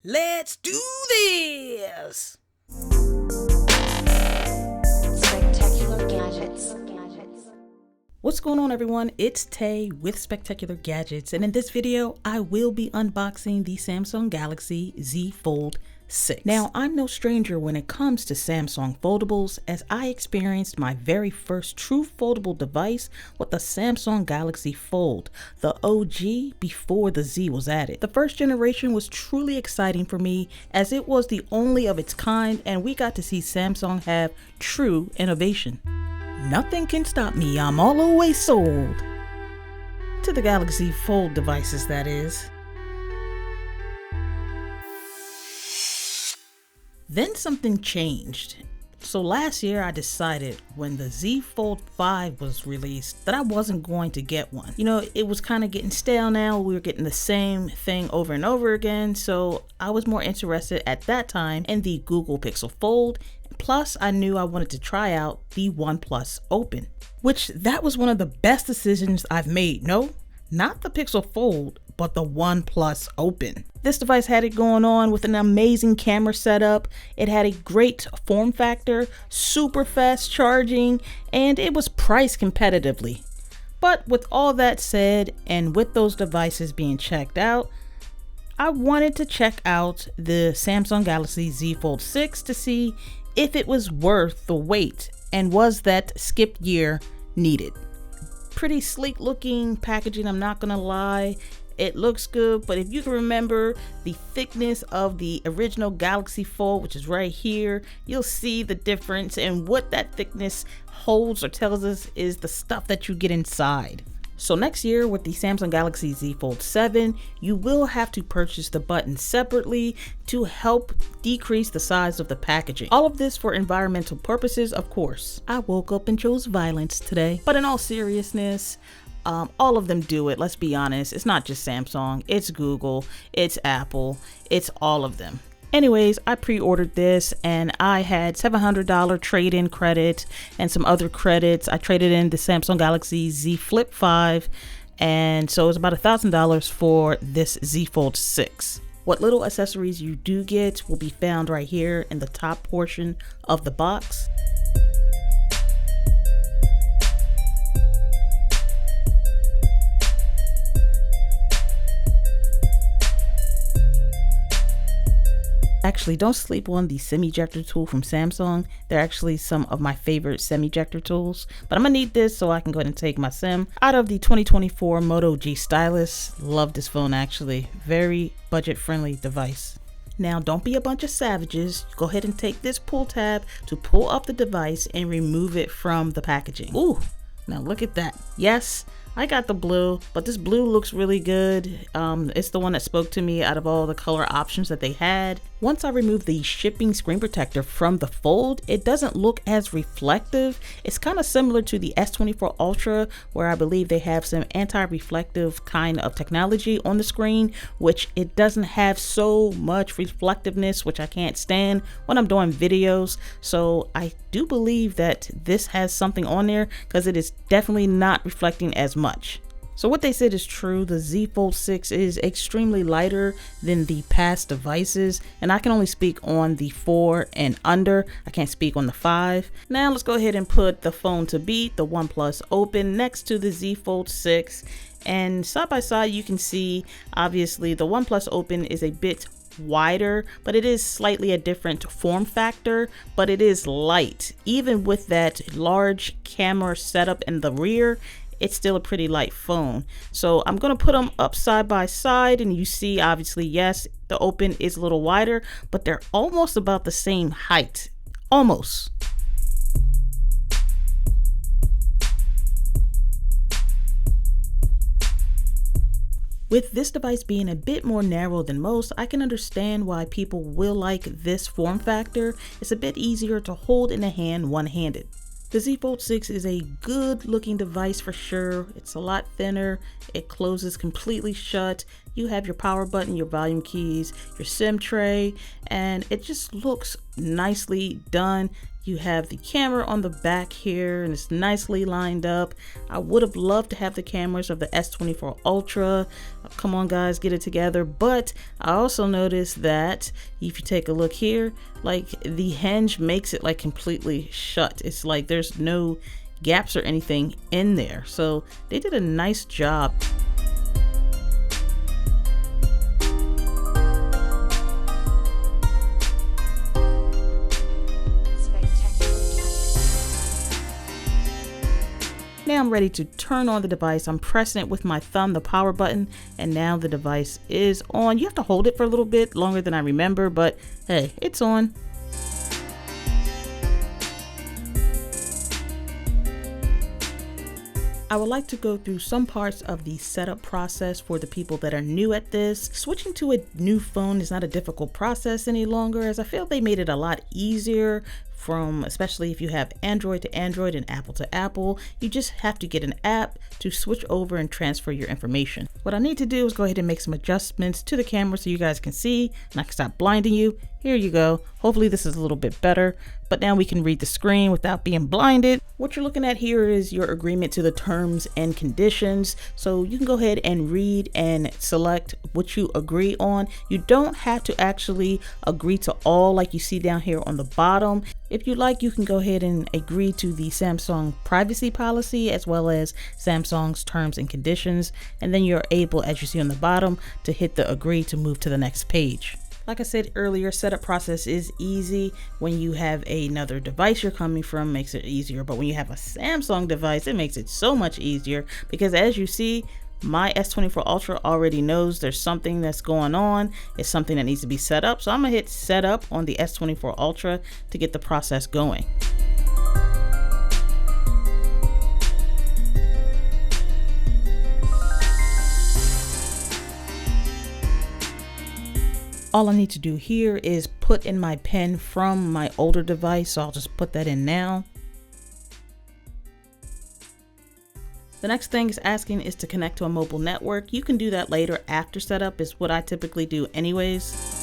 Let's do this! Spectacular Gadgets. What's going on, everyone? It's Tay with Spectacular Gadgets, and in this video I will be unboxing the Samsung Galaxy Z Fold 6. Now, I'm no stranger when it comes to Samsung foldables, as I experienced my very first true foldable device with the Samsung Galaxy Fold, the OG before the Z was added. The first generation was truly exciting for me, as it was the only of its kind and we got to see Samsung have true innovation. Nothing can stop me, I'm always sold. To the Galaxy Fold devices, that is. Then something changed. So last year I decided when the Z Fold 5 was released that I wasn't going to get one. You know, it was kind of getting stale now. We were getting the same thing over and over again. So I was more interested at that time in the Google Pixel Fold. Plus, I knew I wanted to try out the OnePlus Open, which that was one of the best decisions I've made. No, not the Pixel Fold, but the OnePlus Open. This device had it going on with an amazing camera setup. It had a great form factor, super fast charging, and it was priced competitively. But with all that said, and with those devices being checked out, I wanted to check out the Samsung Galaxy Z Fold 6 to see if it was worth the wait and was that skipped year needed. Pretty sleek looking packaging, I'm not gonna lie. It looks good, but if you can remember the thickness of the original Galaxy Fold, which is right here, you'll see the difference, and what that thickness holds or tells us is the stuff that you get inside. So next year with the Samsung Galaxy Z Fold 7, you will have to purchase the buttons separately to help decrease the size of the packaging. All of this for environmental purposes, of course. I woke up and chose violence today, but in all seriousness, all of them do it. Let's be honest. It's not just Samsung, it's Google, it's Apple, it's all of them. Anyways, I pre-ordered this and I had $700 trade-in credit and some other credits. I traded in the Samsung Galaxy Z Flip 5, and so it's about $1,000 for this Z Fold 6. What little accessories you do get will be found right here in the top portion of the box. Actually, don't sleep on the semi-ejector tool from Samsung. They're actually some of my favorite semi-ejector tools, but I'm gonna need this so I can go ahead and take my SIM out of the 2024 Moto G stylus. Love this phone, actually. Very budget-friendly device. Now, don't be a bunch of savages. Go ahead and take this pull tab to pull up the device and remove it from the packaging. Ooh, now look at that. Yes, I got the blue, but this blue looks really good. It's the one that spoke to me out of all the color options that they had. Once I remove the shipping screen protector from the Fold, it doesn't look as reflective. It's kind of similar to the S24 Ultra, where I believe they have some anti-reflective kind of technology on the screen, which it doesn't have so much reflectiveness, which I can't stand when I'm doing videos. So I do believe that this has something on there, because it is definitely not reflecting as much. So what they said is true. The Z Fold 6 is extremely lighter than the past devices, and I can only speak on the 4 and under. I can't speak on the 5. Now let's go ahead and put the phone to beat, the OnePlus Open, next to the Z Fold 6, and side by side you can see obviously the OnePlus Open is a bit wider, but it is slightly a different form factor, but it is light. Even with that large camera setup in the rear, it's still a pretty light phone. So I'm going to put them up side by side, and you see obviously, yes, the Open is a little wider, but they're almost about the same height. Almost. With this device being a bit more narrow than most, I can understand why people will like this form factor. It's a bit easier to hold in the hand one-handed. The Z Fold 6 is a good looking device for sure. It's a lot thinner. It closes completely shut. you have your power button, your volume keys, your SIM tray, and it just looks nicely done. You have the camera on the back here and it's nicely lined up. I would have loved to have the cameras of the S24 Ultra. Come on guys, get it together. But I also noticed that if you take a look here, like the hinge makes it like completely shut. It's like there's no gaps or anything in there. So they did a nice job. Now I'm ready to turn on the device. I'm pressing it with my thumb, the power button, and now the device is on. You have to hold it for a little bit longer than I remember, but hey, it's on. I would like to go through some parts of the setup process for the people that are new at this. Switching to a new phone is not a difficult process any longer, as I feel they made it a lot easier, from especially if you have Android to Android and Apple to Apple. You just have to get an app to switch over and transfer your information. What I need to do is go ahead and make some adjustments to the camera so you guys can see and I can stop blinding you. Here you go. Hopefully this is a little bit better, but now we can read the screen without being blinded. What you're looking at here is your agreement to the terms and conditions. So you can go ahead and read and select what you agree on. You don't have to actually agree to all like you see down here on the bottom. If you like, you can go ahead and agree to the Samsung privacy policy as well as Samsung's terms and conditions. And then you're able, as you see on the bottom, to hit the agree to move to the next page. Like I said earlier, setup process is easy. When you have another device you're coming from, makes it easier. But when you have a Samsung device, it makes it so much easier because as you see, my S24 Ultra already knows there's something that's going on. It's something that needs to be set up. So I'm gonna hit set up on the S24 Ultra to get the process going. All I need to do here is put in my PIN from my older device, so I'll just put that in now. The next thing it's asking is to connect to a mobile network. You can do that later after setup, is what I typically do anyways.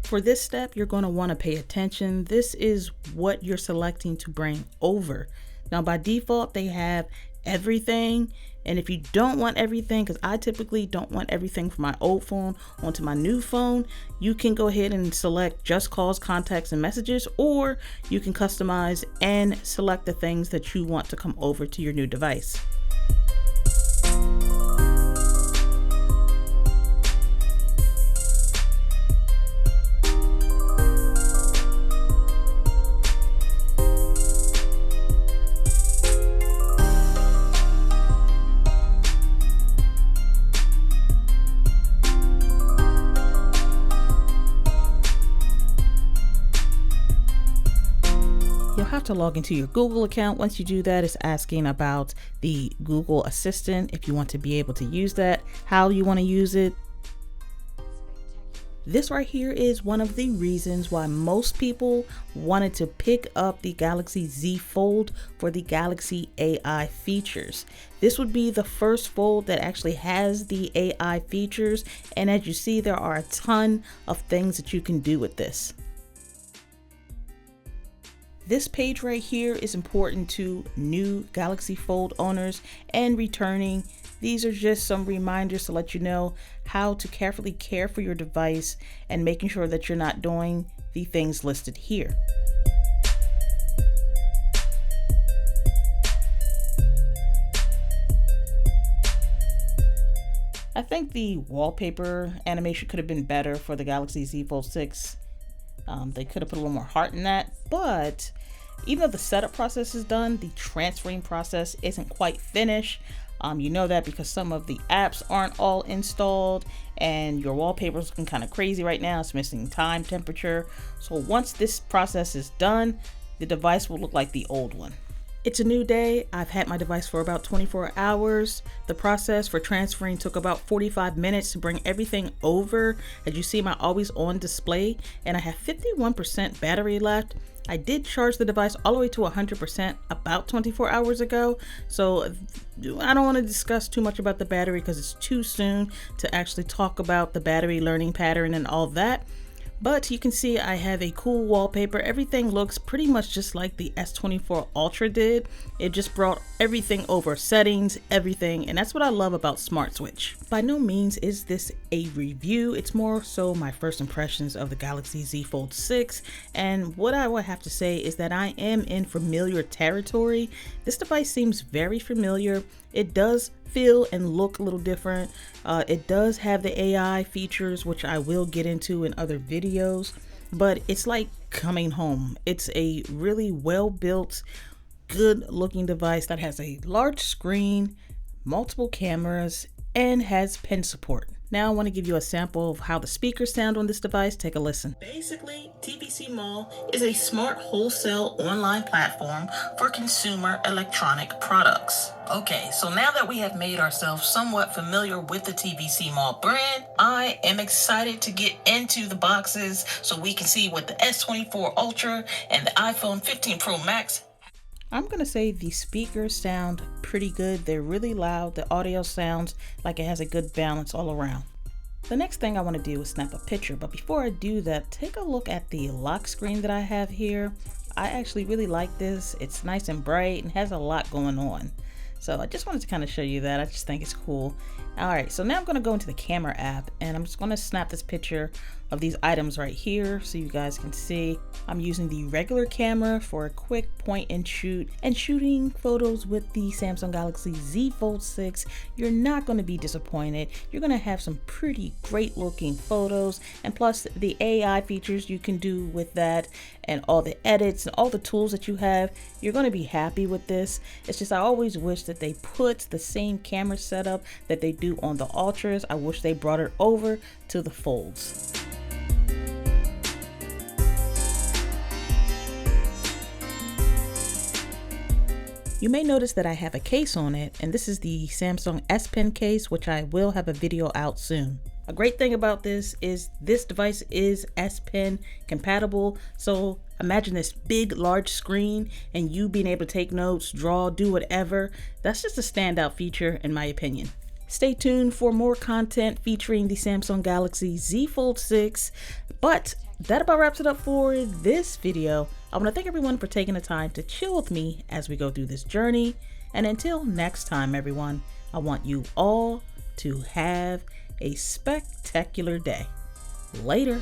For this step, you're going to want to pay attention. This is what you're selecting to bring over. Now, by default, they have everything. And if you don't want everything, because I typically don't want everything from my old phone onto my new phone, you can go ahead and select just calls, contacts, and messages, or you can customize and select the things that you want to come over to your new device. You'll have to log into your Google account. Once you do that, it's asking about the Google Assistant, if you want to be able to use that, how you want to use it. This right here is one of the reasons why most people wanted to pick up the Galaxy Z Fold for the Galaxy AI features. This would be the first Fold that actually has the AI features, and as you see, there are a ton of things that you can do with this. This page right here is important to new Galaxy Fold owners and returning. These are just some reminders to let you know how to carefully care for your device and making sure that you're not doing the things listed here. I think the wallpaper animation could have been better for the Galaxy Z Fold 6. They could have put a little more heart in that, but even though the setup process is done, the transferring process isn't quite finished. You know that because some of the apps aren't all installed and your wallpaper's looking kind of crazy right now. It's missing time, temperature. So once this process is done, the device will look like the old one. It's a new day. I've had my device for about 24 hours. The process for transferring took about 45 minutes to bring everything over. As you see, my always on display, and I have 51% battery left. I did charge the device all the way to 100% about 24 hours ago, so I don't want to discuss too much about the battery because it's too soon to actually talk about the battery learning pattern and all that. But you can see I have a cool wallpaper. Everything looks pretty much just like the S24 Ultra did. It just brought everything over, settings, everything, and that's what I love about Smart Switch. By no means is this a review. It's more so my first impressions of the Galaxy Z Fold 6, and what I would have to say is that I am in familiar territory. This device seems very familiar. It does feel and look a little different. It does have the AI features, which I will get into in other videos, but it's like coming home. It's a really well built, good looking device that has a large screen, multiple cameras, and has pen support. Now I want to give you a sample of how the speakers sound on this device. Take a listen. Basically, TBC Mall is a smart wholesale online platform for consumer electronic products. Okay, so now that we have made ourselves somewhat familiar with the TBC Mall brand, I am excited to get into the boxes so we can see what the S24 Ultra and the iPhone 15 Pro Max. I'm gonna say the speakers sound pretty good. They're really loud. The audio sounds like it has a good balance all around. The next thing I want to do is snap a picture, but before I do that, take a look at the lock screen that I have here. I actually really like this. It's nice and bright and has a lot going on. So I just wanted to kind of show you that. I just think it's cool. All right, so now I'm going to go into the camera app and I'm just going to snap this picture of these items right here so you guys can see. I'm using the regular camera for a quick point and shoot, and shooting photos with the Samsung Galaxy Z Fold 6. You're not going to be disappointed. You're going to have some pretty great looking photos, and plus the AI features you can do with that and all the edits and all the tools that you have. You're going to be happy with this. It's just I always wish that they put the same camera setup that they do on the Ultras. I wish they brought it over to the Folds. You may notice that I have a case on it, and this is the Samsung S Pen case, which I will have a video out soon. A great thing about this is this device is S Pen compatible, so imagine this big large screen and you being able to take notes, draw, do whatever. That's just a standout feature in my opinion. Stay tuned for more content featuring the Samsung Galaxy Z Fold 6, but that about wraps it up for this video. I want to thank everyone for taking the time to chill with me as we go through this journey. And until next time, everyone, I want you all to have a spectacular day. Later.